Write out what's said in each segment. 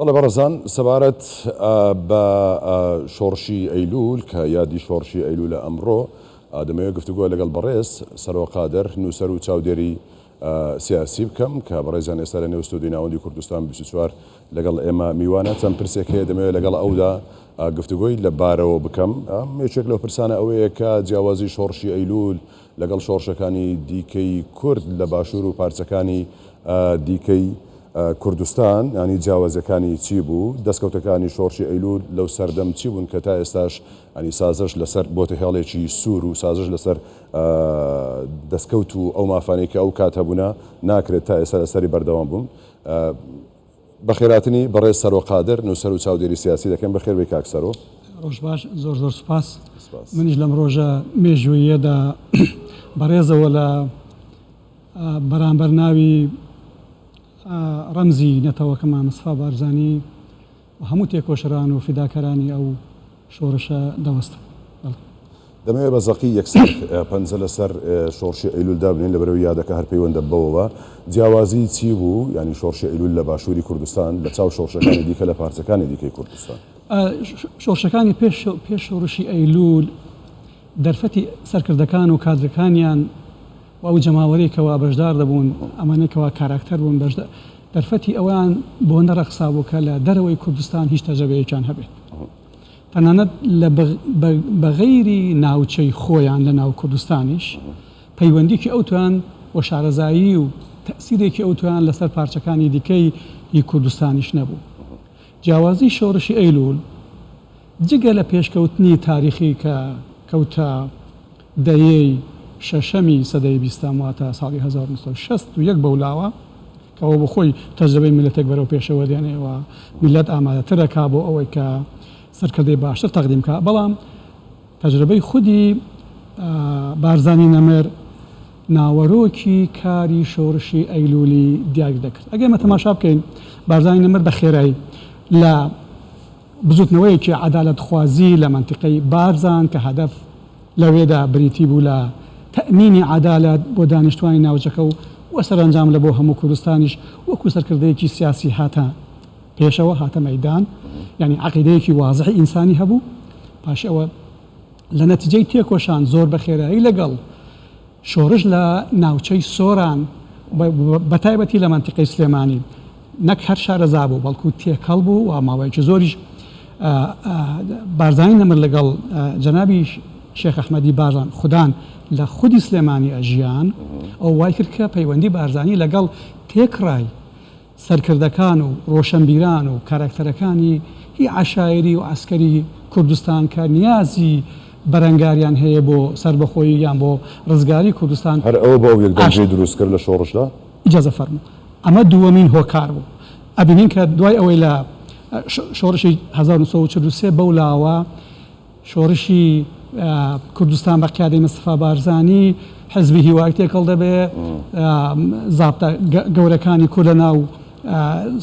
والله بەڕێزان سەبارەت بە شۆڕشی ئەیلول کە یادی شۆڕشی ئەیلولە ئەمڕۆ دەمەوێت گفتوگۆ لەگەڵ بەڕێز سەرۆقادر نووسەر و چاودێری سیاسی بکەم کە بەڕێزان ئێستا لە نێو ستۆدیۆی ناوەندی کوردستان 24 لەگەڵ ئێمە میوانە چەند پرسێک هەیە دەمەوێت لەگەڵ ئەودا گفتوگۆی لە بارەوە بکەم. یەکێک لەو پرسانە ئەوەیە کە جیاوازی شۆڕشی ئەیلول لەگەڵ شۆڕشەکانی دیکەی کورد لە باشوور و پارچەکانی دیکەی کوردستان ینی جیاوازەکانی چی بوو، دەستکەوتەکانی شۆڕشی ئەیلول لەو سەردەم چی بوون کە تا ئێستاش ینی سازش لەسەر بۆتە هێڵێکی سوور و سازش لەسەر دەستکەوت و ئەو مافانەی کە ئەو کات هەبوونە ناکرێت تا ئێستا لەسەری بەردەوام بوون. بەخێراتنی بەڕێز سەرۆقادر نووسەر و چاودێری سیاسی دەکەم. بەخێر بێ کاک سەرۆ. ڕۆژ باش، زۆر زۆر سوپاس. منیش لەم ڕۆژە مێژوویەدا بەڕێزەوە لە بەرامبەر ناوی ڕەمزی نەتەوەکەمان مستەفا بارزانی و هەموو تێکۆشەران و فیداکەرانی ئەو شۆڕشە دەوەستم. دەمەوێت بە زەقی یەکسەر پەنجە لەسەر شۆڕشی ئەیلولدا بنین لەبەرەوەی یادەکە هەر پەیوەندە بەوەوە جیاوازی چی بوو، ینی شۆڕشی ئەیلول لە باشووری کوردستان لە چاو شۆڕشەکانی دیکە لە پارچەکانی دیکەی کوردستان. شۆڕشەکانی پێش شۆڕشی ئەیلول دەرفەتی سەرکردەکان و کادرەکانیان و ئەو جەماوەرێکەوە بەشدار دەبوون، ئەمانێکەوە کاراکتەر بوون، دەرفەتی ئەوان بۆ نەڕەخسابوو کە لە دەرەوەی کوردستان هیچ تەجەبەیەکیان هەبێت، تەنانەت بە غەیری ناوچەی خۆیان لە ناو کوردستانیش پەیوەندیکی ئەوتوان و شارەزایی و تەسیرێکی ئەوتوان لەسەر پارچەکانی دیکەی هی کوردستانیش نەبوو. جیاوازی شۆڕشی ئەیلول جگە لە پێشکەوتنی تاریخی کە کەوتە دەیەی شەشەمی سەدەی بیستام واتە ساڵی 1961 بەولاوە کەەوە بۆ خۆی تەجربەی میلەتێک بەرەو پێشەوە دێنێەوە میلەت ئامادەترەکا بۆ ئەوەی کە سەرکردەی باشتر تەقدیم کە، بەڵام تەجربەی خودی بارزانی نەمر ناوەرۆکی کاری شۆڕشی ئەیلولی دیار دەکرد. ئەگەر مە تەماشا بکەین بارزانی نەمر بە خێرایی لە بزوتنەوەیەکی عەدالەتخوازی لە منتیقەی بارزان کە هەدەف لەوێدا بریتی بوو لە تەمینی عەدالەت بۆ دانیشتوانی ناوچەکە و سەرنجام لە بۆ هەموو کوردستانیش وەکو سەرکردەیەکی سیاسی هاتە پێشەوە، هاتە مەیدان، یعنی عەقیدەیەکی وازعی ئینسانی هەبوو. پاش ئەوە لە نەتیجەی تێکۆشان زۆر بە خێرایی لەگەڵ شۆڕش لە ناوچەی سۆران بەتایبەتی لە منتیقەی سلێمانی نەک هەر شارەزا بوو بەڵکو تێکەڵ بوو و ماوەیەکی زۆریش بارزانی نەمر لەگەڵ جەنابی شێخ ئەحمەدی بارزان خوددان لە خودی سلێمانی ئەژیان ئەو وای کرد کە پەیوەندی بارزانی لەگەڵ تێکڕای سەرکردەکان و ڕۆشنبیران و کاراکتەرەکانی هی عەشایری و عەسکەری کوردستان کە نیازی بەرەنگاریان هەیە بۆ سەربەخۆیی یان بۆ ڕزگاری کوردستان هەر ئەوە بۆ ئەو یەکدانگەی دروست کرد لە شۆڕشدا. ئیجازە فەرموو. ئەمە دووەمین هۆکار بوو. ئەبینین کە دوای ئەوەی لە شۆڕشی 1943 بەولاوە شۆڕشی کوردستان بە قیادەی مستەفا بارزانی حزبی هیوای تێکەڵ دەبێ، زابطە گەورەکانی کورد لە ناو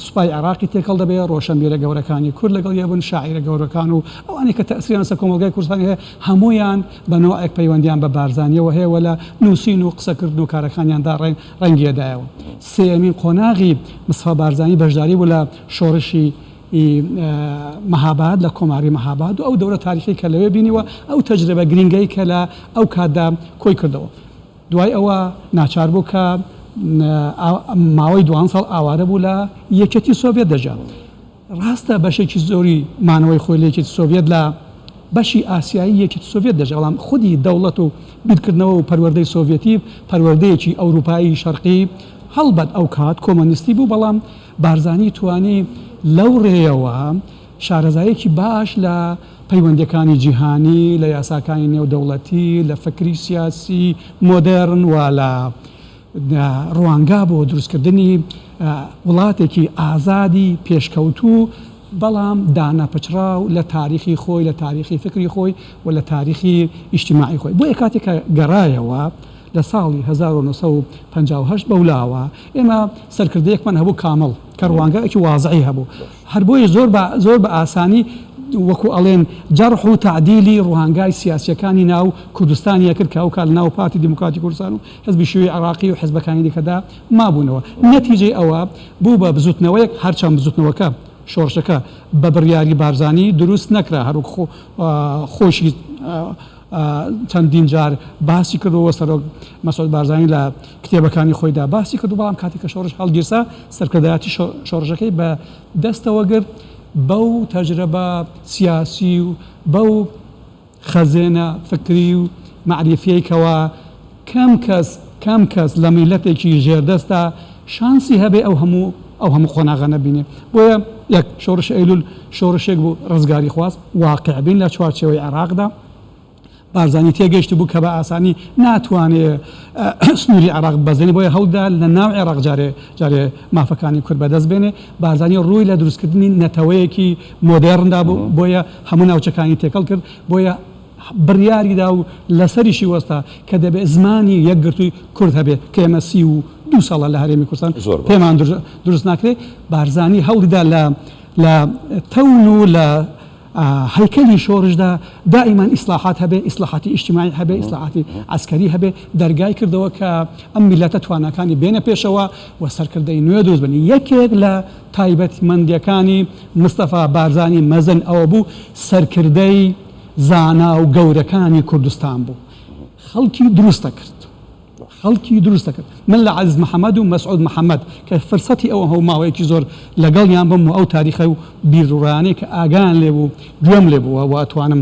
سوپای عێراقی تێکەڵ دەبێ، ڕۆشنبیرە گەورەکانی کورد لەگەڵ یەبن، شاعیرە گەورەکان و ئەوانی کە تەسیریان لەسەر کۆمەلگای کوردستان هەیە هەمویان بە نۆعێک پەیوەندیان بە بارزانیەوە هەیە و لە نووسین و قسەکردن و کارەکانیاندا ڕەنگیەدایەوە. سێمین قۆناغی مستەفا بارزانی بەشداری بوو لە شۆڕشی مەهاباد لە کۆماری مەهاباد و ئەو دەورە تاریخی کە لەوێ بینیوە ئەو تەجربە گرنگەی کە لە ئەو کاتدا کۆی کردەوە. دوای ئەوە ناچار بوو کە ماوەی 2 ساڵ ئاوارە بوو لە یەکێتی سۆڤێت دەژا. ڕاستە بەشێکی زۆری مانەوەی خۆی لە یەکێتی سۆڤێت لە بەشی ئاسیایی یەکێتی سۆڤێت دەژا، بەڵام خودی دەوڵەت و بیرکردنەوە و پەروەردەی سۆڤێتی پەروەردەیەکی ئەوروپایی شەرقی هەڵبەت ئەو کات کۆمۆنیستی بوو، بەڵام بارزانی توانی لەو ڕێیەوە شارەزایەکی باش لە پەیوەندیەکانی جیهانی، لە یاساکانی نێودەوڵەتی، لە فکری سیاسی مۆدێرن و لە ڕوانگا بۆ دروستکردنی وڵاتێکی ئازادی پێشکەوتوو بەڵام داناپەچراو لە تاریخی خۆی، لە تاریخی فکری خۆی و لە تاریخی ئیجتیماعی خۆی. بۆ یە کاتێکە گەڕایەوە لە ساڵی 1958 بەولاوە ئێمە سەرکردەیەکمان هەبوو کامڵ کە ڕوانگەیەکی وازعی هەبوو، هەر بۆیە زۆر بە ئاسانی وەکو ئەڵێن جەرح و تعدیلی ڕوانگای سیاسیەکانی ناو کوردستانیە کرد کە ئەو کار ناو پارتی دیموکراتی کوردستان و حزبی شیوعی عێراقی و حزبەکانی دیکەدا مابوونەوە. نەتیجەی ئەوە بوو بە بزوتنەوەیەک هەرچەند بزوتنەوەکە شۆڕشەکە بە بڕیاری بارزانی دروست نەکرا هەروک خۆشی چەندین جار باسی کردەوە سەرۆک مەسعود بارزانی لە کتێبەکانی خۆیدا باسی کرد و بەڵام کاتێک کە شۆڕش هەڵگیرسا سەرکردایەتی شۆڕژەکەی بە دەستەوە گرت بەو تەجربە سیاسی و بەو خەزێنە فکری و معریفیەکەوە کەم کەس لە میلەتێکی ژێردەستە شانسی هەبێ ئەو هەموو خۆناغە نەبینێ بۆیە یەک شۆڕش ئەیلول شۆڕشێک بوو ڕزگاری خواست واقع بین لە چوارچێوەی عێراقدا بارزانی تێگەیشت بوو کە بە ئاسانی ناتوانێت سنووری عێراق بەزێنی بۆیە هەوڵدا لە ناو عێراق جارێ مافەکانی کورد بەدەست بێنێ بارزانی ڕووی لە دروستکردنی نەتەوەیەکی مۆدێرندا بوو بۆیە هەموو ناوچەکانی تێکەڵ کرد بۆیە بڕیاریدا و لەسەریشی وەستا کە دەبێت زمانی یەکگرتووی کورد هەبێ کە ئێمە 32 ساڵە لە هەرێمی کوردستان پێمان دروست ناکرێت بارزانی هەوڵیدا لە تەون و لە هەیکەلی شۆڕشدا دائیمان ئیسلاحات هەبێ ئیسلاحاتی ئیجتیماعی هەبێ ئیسلاحاتی عسکەری هەبێ دەرگای کردەوە کە ئەم میلەتە توانەکانی بێنە پێشەوە و سەرکردەی نوێ دروست بنی یەکێک لە تایبەتمەندیەکانی مستەفا بارزانی مەزن ئەوە بوو سەرکردەی زانا و گەورەکانی کوردستان بوو خەڵکی دروستە کرد من لە عەزیز محەممەد و مەسعود محەممەد کە فرسەتی ئەوە هەو ماوەیەکی زۆر لەگەڵیان بم و ئەو تاریخە و بیرڕوڕانەی کە ئاگان لێ بوو گوێم لێ بووە و ئەتوانم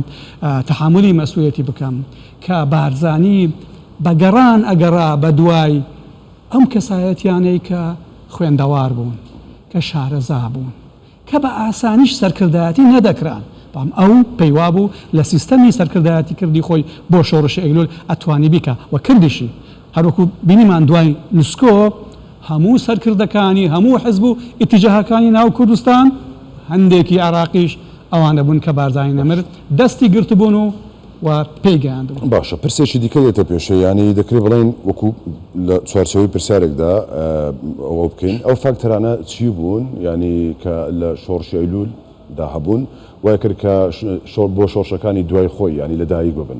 تەحملی مەسئولیەتی بکەم کە بارزانی بەگەڕان ئەگەڕا بە دوای ئەم کەسایەتیانەی کە خوێندەوار بوون کە شارەزا بوون کە بە ئاسانیش سەرکردایەتی نەدەکران ئەو پەیوا بوو لە سیستەمی سەرکردایەتی کردی خۆی بۆ شۆڕشی ئەیلول ئەتوانی بیکە و کردیشی هەروەکو بینیمان دوای نوسکۆ هەموو سەرکردەکانی هەموو حزب و ئیتیجاهەکانی ناو کوردستان هەندێکی عێراقیش ئەوانە بوون کە بارزانی نەمرد دەستی گرتبوون و پێیگەیاندبوون. باشە پرسێکی دیکە دێتە پێشە ینی دەکرێت بڵین وەکو لە چوارچەوەی پرسیارێکدا ئەوە بکەین ئەو فاکتەرانە چی بوون ینی کە لە شۆڕشی ئەیلول دا هەبوون وای کرد کە بۆ شۆڕشەکانی دوای خۆی ینی لەدایک ببن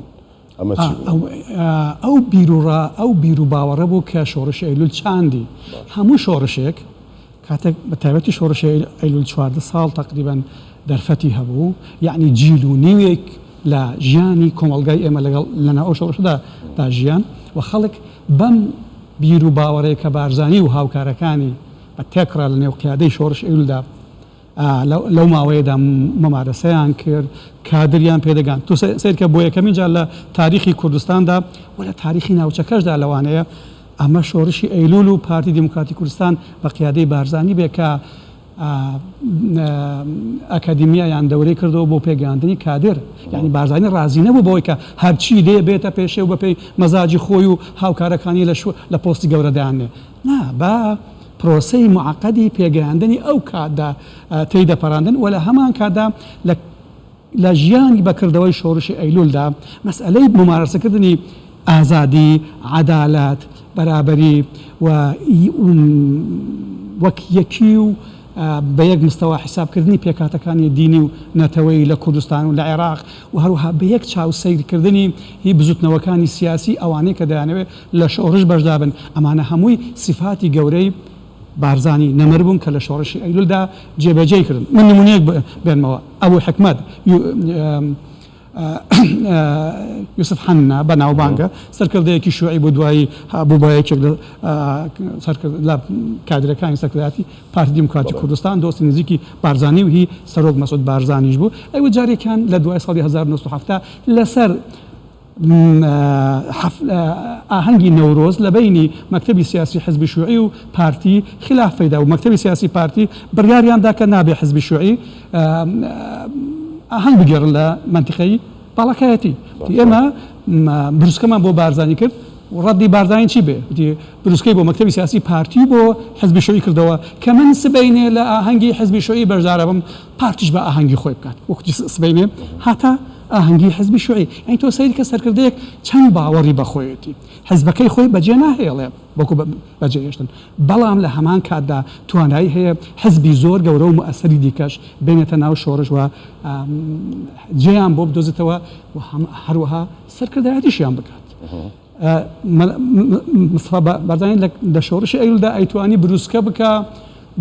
ئەو بیر و باوەڕە بوو کە شۆڕشی ئەیلول چاندی هەموو شۆڕشێک کاتێک بە تایبەتی شۆڕشی ئەیلول 14 ساڵ تقریبا دەرفەتی هەبوو یعنی جیل و نیوێک لە ژیانی کۆمەڵگای ئێمە لەگەڵ لەنا ئەو شۆڕشدا دا ژیان و خەڵک بەم بیر و باوەڕەیە کە بارزانی و هاوکارەکانی بە تێکڕا لە نێو قیادەی شۆڕش ئەیلولدا لەو ماوەیەدا مەمارەسەیان کرد کادریان پێدەگان تو سیرکە بۆ یەکەمین جار لە تاریخی کوردستاندا و لە تاریخی ناوچەکەشدا لەوانەیە ئەمە شۆڕشی ئەیلول و پارتی دموکراتی کوردستان بە قیادەی بارزانی بێ کە ئەکادیمیایان دەورەی کردەوە بۆ پێگەاندنی کادر یعنی بارزانی ڕازی نەبوو بەوەی کە هەرچی لێ بێتە پێشێ و بەپێی مەزاجی خۆی و هاوکارەکانی لە پۆستی گەورەدایانێ نا بە پرۆسەی معقدی پێگەیاندنی ئەو کاتدا تێیدەپەڕاندن و لە هەمان کاتدا لە ژیانی بەکردەوەی شۆڕشی ئەیلولدا مەسئلەی ممارەسەکردنی ئازادی عەدالەت بەرابەری و وەک یەکی و بە یەک مستەوا حیسابکردنی پێکاتەکانی دینی و نەتەوەی لە کوردستان و لە عێراق و هەروها بە یەک چاوسەیرکردنی هی بزوتنەوەکانی سیاسی ئەوانەی کە دەیانەوێت لە شۆڕش بەشدا بن ئەمانە هەمووی سیفاتی گەورەی بارزانی نەمر بوون کە لە شۆڕشی ئەیلولدا جێبەجێ کردن من نمونەیەک بێنمەوە ئەبوو حکمەت یوسف حەننا بە ناوبانگە سەرکردەیەکی شیوعی بۆ دوایی بوو بە یەکێک لە کادرەکانی سەرکردایەتی پارتی دموکراتی کوردستان دۆستی نزیکی بارزانی و هی سەرۆک مەسعود بارزانیش بوو ئەوە جارێکیان لە دوای ساڵی 1970 لەسەر ئاهەنگی نەورۆز لە بینی مەکتەبی سیاسی حزبی شیوعی و پارتی خلاف پەیدا و مەکتەبی سیاسی پارتی بڕیاریاندا کە نابێ حزبی شیوعی ئاهەنگ بگێڕن لە منتیقەی باڵەکایەتی ئێمە بروسکەمان بۆ بارزانی کرد و ڕەدی بارزانی چی بێ بروسکەی بۆ مەکتەبی سیاسی پارتی بۆ حزبی شیوعی کردەوە کە من سبەینێ لە ئاهەنگی حزبی شیوعی بەشدارە بم پارتیش بە ئاهەنگی خۆی بکات وەکتی سبەینێ هاتە ئاهەنگی حزبی شیوعی ئەی تۆ سەیری کە سەرکردەیەک چەند باوەڕی بەخۆیەتی حزبەکەی خۆی بەجێ ناهێڵێ بۆکو بەجێهێشتن بەڵام لە هەمان کاتدا توانایی هەیە حزبی زۆر گەورە و مؤثری دیکەش بێنێتە ناو شۆڕش و جێیان بۆ بدۆزێتەوە و هەروەها سەرکردایەتیشیان بکات مستەفا بارزانی لە شۆڕشی ئەیلولدا ئەیتوانی بروسکە بکە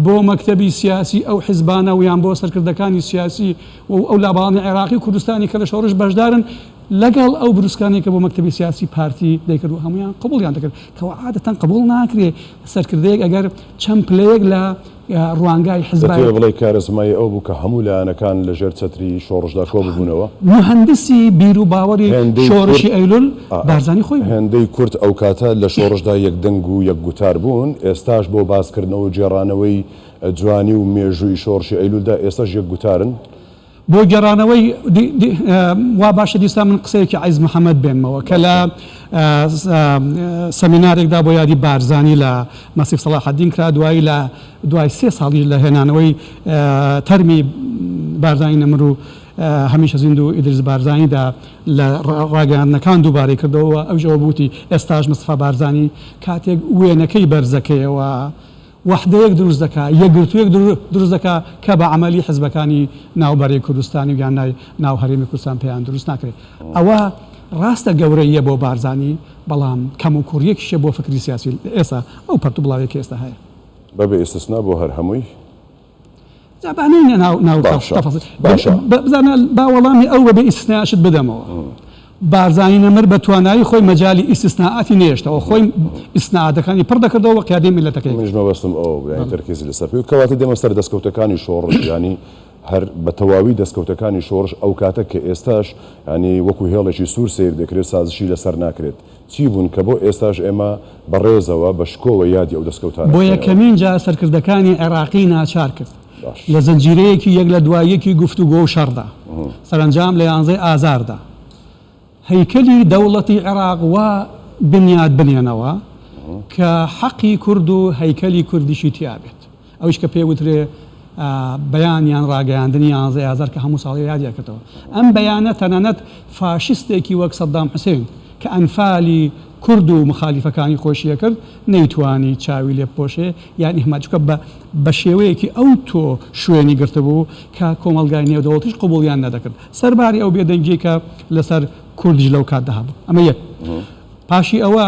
بۆ مەکتەبی سیاسی ئەو حیزبانە و یان بۆ سەرکردەکانی سیاسی و ئەو لاباڵانی عێراقی و کوردستانی کە لە شۆڕش بەشدارن لەگەڵ ئەو بروسکانی کە بۆ مەکتەبی سیاسی پارتی دەیکرد و هەمویان قبولیان دەکرد کەەوە عادەتەن قبول ناکرێ سەرکردەیەک ئەگەر چەند پلەیەک لە ڕوانگای حیزبای بڵێ کارەزمای ئەو بوو کە هەموو لایەنەکان لەژێر چەتری شۆڕشدا کۆ ببوونەوە مهندسی بیر و باوەری شۆڕشی ئەیلول بارزانی خۆی هێندەی کورد ئەو کاتە لە شۆڕشدا یەک دەنگ و یەک گوتار بوون ئێستاش بۆ باسکردنەوە و جێڕانەوەی جوانی و مێژووی شۆڕشی ئەیلولدا ئێستاش یەک گوتارن بۆ گەڕانەوەی وا باشە دیستا من قسەیەکی عیز محەممەد بێنمەوە کە لە سەمینارێکدا بۆ یادی بارزانی لە مەسیف سەلاحەدین کرا دوایی لە دوای 3 ساڵی لە هێنانەوەی تەرمی بارزانی نەمر و هەمیشە زیند و ئیدریس بارزانیدا لە ڕاگەاندنەکان دووبارەی کردەوە ئەو ژەوە بوتی ئێستاش مستەفا بارزانی کاتێک وێنەکەی بەرزەکەیەوە وحدەیەک دروست دەکات یەکگرتوویەک دروست دەکات کە بە عملی حزبەکانی ناوبەری کوردستانی و یان ناو هەرێمی کوردستان پێیان دروست ناکرێت ئەوە ڕاستە گەورەیە بۆ بارزانی بەڵام کەم و کوڕیەکیشە بۆ فکری سیاسی ئێستا ئەو پەرتو بڵاوێکی ئێستا هەیە بەبێ ئێستسنا بۆ هەر هەمووی جابانینە بزانە با وەڵامی ئەو بەبێ ئیسناشت بدەمەوە بارزانی نەمر بە توانایی خۆی مەجای ئیسtisناعاتی نێشتەوە خۆی ئیسناعاتەکانی پڕ دەکردەوە قیادەی میلەتەکەی منیش مەبەستم ئەو یانی تەرکیزی لەسەر پێ کەواتە دێمە سەر دەستکەوتەکانی شۆڕش ینی هەر بە تەواوی دەستکەوتەکانی شۆڕش ئەو کاتە کە ئێستاش ینی وەکو هێڵێکی سوور سیر دەکرێت سازشی لەسەر ناکرێت چی بوون کە بۆ ئێستاش ئێمە بەڕێزەوە بە شکۆوە یادی ئەو دەستکەوتان بۆ یەکەمین جا سەرکردەکانی عێراقی ناچار کرد لە زەنجیرەیەکی یەک لە دوایەکی گفتوگۆ و شەڕدا سەرنجام لە 11 ئازاردا هەیکەلی دەوڵەتی عێراق وا بنیاد بنێنەوە کە حەقی کورد و هەیکەلی کوردیشی تیابێت ئەوش کە پێوترێ بەیانیان ڕاگەیاندنی 11 ئازار کە هەموو ساڵی یادیان کردەوە ئەم بەیانە تەنانەت فاشستێکی وەک سەدام حوسێن کە ئەنفالی کورد و مخالیفەکانی خۆشیە کرد نەیتوانی چاوی لێ بپۆشێ یان ئیحماچکە بە شێوەیەکی ئەو تۆ شوێنی گرتبوو کە کۆمەلگای نێودەوڵەتیش قبوڵیان نەدەکرد سەرباری ئەو بێدەنگی کە لەسەر کوردیش لەو کات دەهابوو ئەمە یەک پاشی ئەوە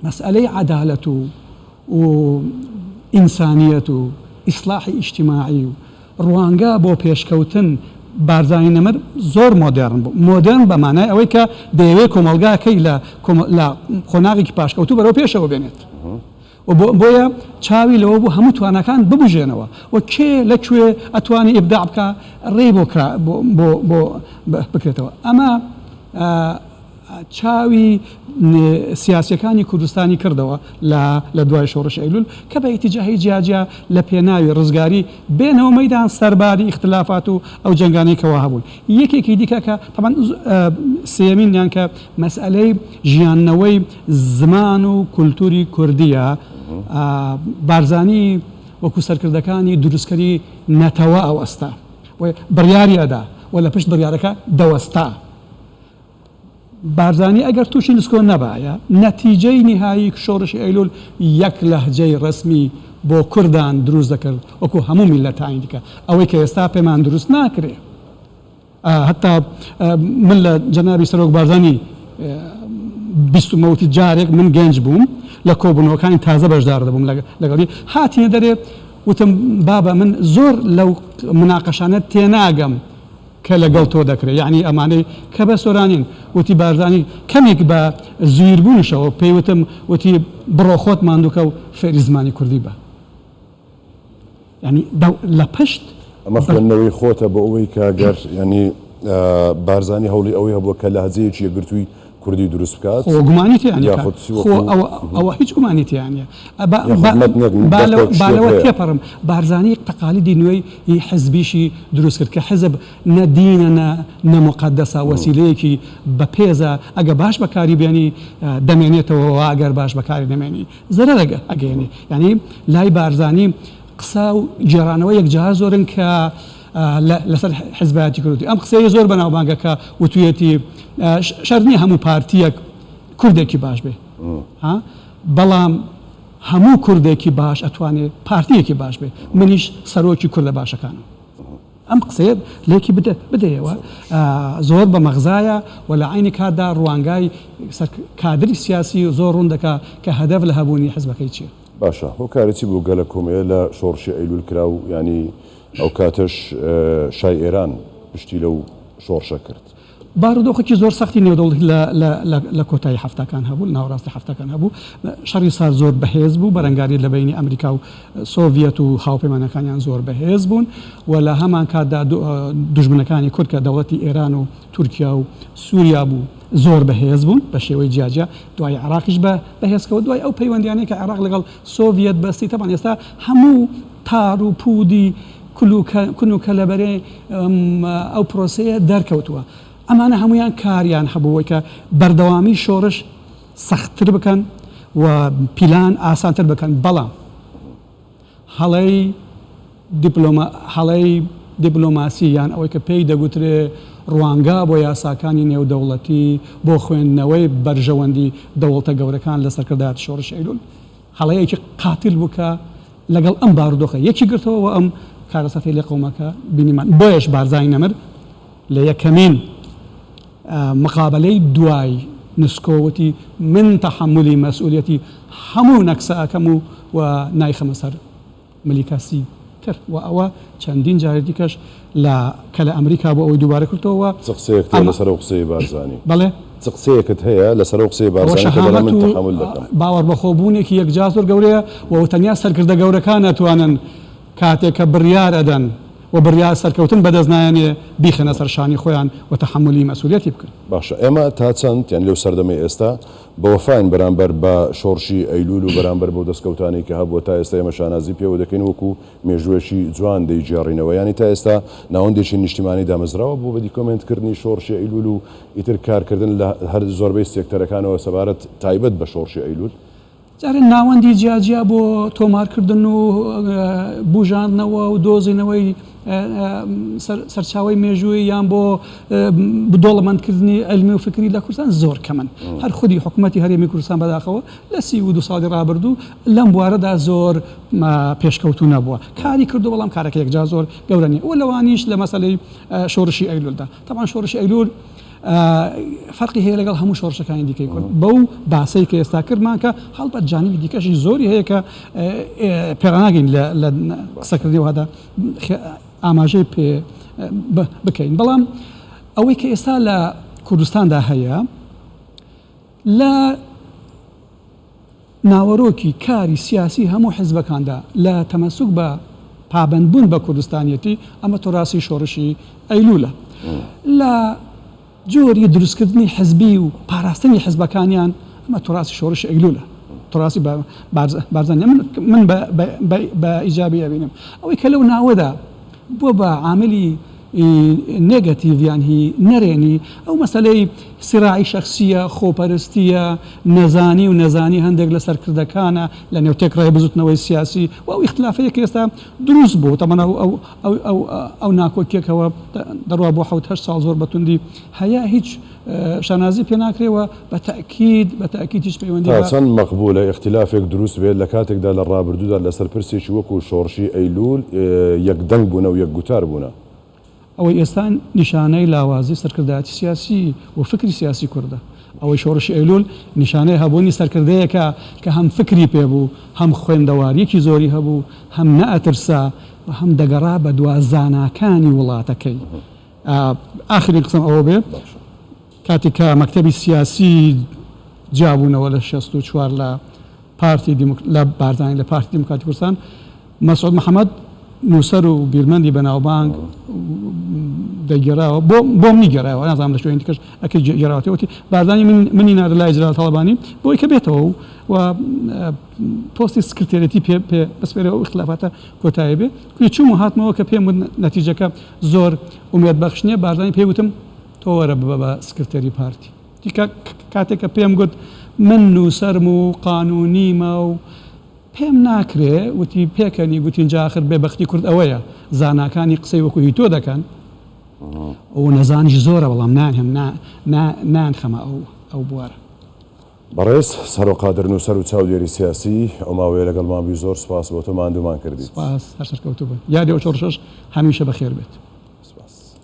مەسئلەی عەدالەت و ئینسانیەت و ئیسلاحی ئیجتیماعی و ڕوانگە بۆ پێشکەوتن بارزانی نەمر زۆر مۆدێرن بوو مۆدێرن بە مانای ئەوەی کە دەیەوێت کۆمەلگاکەی لە خۆناغێکی پاشکەوتوو بەرەو پێشەوە بێنێت بۆیە چاوی لەوە بوو هەموو توانەکان ببژێنەوە و کێ لەکوێ ئەتوانی ئیبداع بکە ڕێ بۆ بکرێتەوە ئەمە چاوی سیاسیەکانی کوردستانی کردەوە لە دوای شۆڕش ئەیلول کە بە ئیتیجاهی جیاجیا لە پێناوی ڕزگاری بێنەوە مەیدان سەرباری اختلافات و ئەو جەنگانەی کەوا هەبوون یەکێکی دیکە کە طبعاً سێمینیان کە مەسئلەی ژیاننەوەی زمان و کولتوری کوردیە بارزانی وەکو سەرکردەکانی دروستکەری نەتەوە ئەو ئەستا بڕیاری ئەدا و لە پشت بڕیارەکە دەوەستا بارزانی ئەگەر تووشی نسکۆ نەبایە نەتیجەی نهایی شۆڕشی ئەیلول یەک لەهجەی ڕسمی بۆ کوردان دروست دەکرد وەکو هەموو میلەتانی دیکە ئەوەی کە ئێستا پێمان دروست ناکرێ هەتا من لە جەنابی سەرۆک بارزانی بیستمەوتی جارێک من گەنج بووم لە کۆبوونەوەکانی تازە بەشدار دەبووم لەگەڵی هاتیە دەرێ وتم بابە من زۆر لەو مناقەشانە تێناگەم کە لەگەڵ تۆ دەکرێت یعنی ئەمانەی کە بە سۆرانین وتی بارزانی کەمێک بە زویربوونشەوە پێیوتم وتی بڕۆ خۆت ماندووکە و فێری زمانی کوردی بە ینی لە پشت ئەمە خوێندنەوەی خۆتە بە ئەوەی کاگەر ینی بارزانی هەوڵی ئەوەی هەبووە کە لە هەجەیەکی یەکگرتووی کوردی دروست بکات گومانیتیانە ئەوە هیچ گومانیتیانە بالەوە تێپەڕم بارزانی تەقالیدی نوێی حزبیشی دروست کرد کە حزب نەدینە نەموقەدەسە وەسیلەیەکی بە پێزە ئەگە باش بەکاری بێنی دەمێنێتەوە ئەگەر باش بەکاری دەمێنی زەرەر ئەگەێنی ینی لای بارزانی قسە و جێرانەوە یەکجار زۆرن کە لەسەر حزبایەتی کوردی ئەم قسەیە زۆر بەناوبانگە کە وتوێتی شەرنی هەموو پارتیەک کوردێکی باش بێ بەڵام هەموو کوردێکی باش ئەتوانێت پارتیەکی باش بێ منیش سەرۆکی کوردە باشەکانم ئەم قسەیە لێکی بدەیەوە زۆر بە مەغزایە و لە عینی کاتدا ڕوانگای کادری سیاسی زۆر ڕوون دەکات کە هەدەف لە هەبوونی حزبەکەی چییە باشە هۆ کارێکی بوو گەلە کۆمەیە لە شۆڕشی ئەیلول کرا و ینی ئەو کاتەش شای ئێران پشتی لەو شۆڕشە کرد. بارودۆخێکی زۆر سەختی نێودەوڵەتی لە کۆتایی هەفتەکان هەبوو ناوەڕاستی هەفتەکان هەبوو شەڕی سار زۆر بەهێز بوو بەرەنگاری لە بینی ئەمریکا و سۆڤیەت و هاوپەیمانەکانیان زۆر بەهێز بوون و لە هەمان کاتدا دوژمنەکانی کورد کە دەوڵەتی ئێران و تورکیا و سووریا بوو زۆر بەهێز بوون بە شێوەی جیاجیا دوای عێراقیش بەهێزکەوە دوای ئەو پەیوەندیانەیە کە عێراق لەگەڵ سۆڤیەت بەستی تەمان ئێستا هەموو تار و پودی کون و کەلەبەرێ ئەو پرۆسەیە دەرکەوتووە. ئەمانە هەمویان کاریان هەبووە کە بەردەوامی شۆڕش سەختتر بکەن و پیلان ئاسانتر بکەن بەڵام هەڵەی دیپلۆماسی یان ئەوەی کە پێی دەگوترێ ڕوانگا بۆ یاساکانی نێودەوڵەتی بۆ خوێندنەوەی بەرژەوەندی دەوڵەتە گەورەکان لە سەرکردایەتی شۆڕش ئەیلول هەڵەیەکی قاتیل بووکە لەگەڵ ئەم بارودۆخە یەکی گرتەوە ئەم کارەسەتی لێ قەومەکە بینیمان بۆیەش بارزای نەمر لە یەکەمین مقابلەی دوای نسکۆوەتی من تەحملی مەسئولیەتی هەموو نەکسەکەم و نایخەمە سەر ملیکاسی تر و ئەوە چەندین جارێکی کەش کە لە ئەمریکا بۆ ئەوەی دووبارە کردەوە قسەیەک لەسەر قسەی بارزانی بەڵێ قسەیەکت هەیە لەسەر قسەی بارزانی کە من تەحمل دەکەم باوەڕ بەخۆبوونێکی یەکجا زۆر گەورەیە و تەنیا سەرکردە گەورەکان ناتوانن کاتێک کە بڕیار ئەدەن و بڕیار سەرکەوتن بەدەست نایەنێ بیخەنە سەر شانی خۆیان و تەحملی مەسئولیەتی بکەن. باشە ئێمە تا چەند یان لەو سەردەمەی ئێستا بەوەفاین بەرامبەر بە شۆڕشی ئەیلول و بەرامبەر بۆ دەستکەوتانی کە هەبووە تا ئێستا ئێمە شانازی پێوە دەکەین وەکو مێژوێشی جوان دەیجێڕینەوە ینی تا ئێستا ناوەندێکی نیشتیمانی دامەزراوە بۆ بەدی کۆمنتکردنی شۆڕشی ئەیلول و ئیتر کارکردن لە هەر زۆربەی سێکتەرەکانەوە سەبارەت تایبەت بە شۆڕشی ئەیلول جارێ ناوەندی جیاجیا بۆ تۆمارکردن و بژاندنەوە و دۆزینەوەی سەرچاوی مێژووی یان بۆ بدۆڵەمەندکردنی ئەلمی و فکری لە کوردستان زۆر کەمن هەر خودی حکوومەتی هەرێمی کوردستان بەداخەوە لە 32 ساڵی ڕابردوو لەم بوارەدا زۆر پێشکەوتو نەبووە کاری کردو بەڵام کارەکە یەکجا زۆر گەورەنی و لەوانیش لە مەسەلەی شۆڕشی ئەیلولدا طبعا شۆڕشی ئەیلول فەرقی هەیە لەگەڵ هەموو شۆڕشەکانی دیکەی کورد بەو باسەی کە ئێستا کردمان کە هەڵبەت جانیبی دیکەشی زۆری هەیە کە پێڕناگەین لە قسەکردنەوەدا ئاماژەی پێ بکەین بەڵام ئەوەی کە ئێستا لە کوردستاندا هەیە لە ناوەڕۆکی کاری سیاسی هەموو حزبەکاندا لە تەمەسوک بە پابەندبوون بە کوردستانیەتی ئەمە تۆڕاسی شۆڕشی ئەیلولە لە جۆری دروستکردنی حزبی و پاراستنی حزبەکانیان ئەمە تۆڕاسی شۆڕشی ئەیلولە تۆڕاسی بارزانانی من بە ئیجابی ئەبینم ئەوەی کە لەو ناوەدا بۆ بە عاملی نێگەتیڤیان هی نەرێنی ئەو مەسەلەی سراعی شەخسیە خۆپەرستیە نەزانی و نەزانی هەندێک لە سەرکردەکانە لە نێوتێکڕای بزوتنەوەی سیاسی و ئەو اختلافەیە کە ئێستا دروست بوو تەمەنە ئەو ناکۆکیەکەوە دەڕوا بۆ 7 ساڵ زۆر بەتوندی هەیە هیچ شانازی پێ ناکرێەوە بە تەکید هیچ پەیوەندی چەند مەقبولە اختلافێک دروست بێت لە کاتێکدا لە ڕابردوودا لەسەر پرسێکی وەکو شۆڕشی ئەیلول یەکدەنگ بوونە و یەکگوتار بوونە ئەوەی ئێستا نیشانەی لاوازی سەرکردایەتی سیاسی و فکری سیاسی کوردە ئەوەی شۆڕشی ئەیلول نیشانەی هەبوونی سەرکردەیەکە کە هەم فکری پێبوو هەم خوێندەواریەکی زۆری هەبوو هەم نەئەترسا و هەم دەگەڕا بە دوازاناکانی وڵاتەکەی ئاخرین قسەم ئەوە بێ کاتێک کە مەکتەبی سیاسی جابوونەوە لە 64 لە پارتی لە بارزانانی لە پارتی دیموکراتی کوردستان مەسعود محەممەد نووسەر و بیرمەندی بەناوبانگ دەگەڕاوە بۆم نیگەڕایەوە نازانم لە شوێنی کەش ئەکەی گێڕاوەتەوەتی بارزانی منی نادە لای جلال تەڵەبانی بۆی کە بێتەوە و پۆستی سکرتێرەتی پێ بەسپێرەوە اختلافاتە کۆتایی بێ کوی چوم و هاتمەوە کە پێم نەتیجەکە زۆر ئومێد بەخشنیە بارزانی پێی وتم تۆ وەرە ببە بە سکرتێری پارتی کاتێک کە پێم گوت من نووسەرم و قانونیمە و پێم ناکرێ وتی پێکەنی گوتین جاخر بێبەختی کورد ئەوەیە زاناکانی قسەی وەکوی تۆ دەکەن ئەو نەزانیش زۆرە بەڵام نانخەمە ئەو بوارە بەڕێز سەرۆقادر نووسەر و چاودێری سیاسی ئەو ماوەیە لەگەڵمان بی زۆر سپاس بۆ تۆ ماندوومان کردیت سپاس هەر سەرکەوتوو بن یادی ئەو چۆڕشەش هەمیشە بەخێر بێت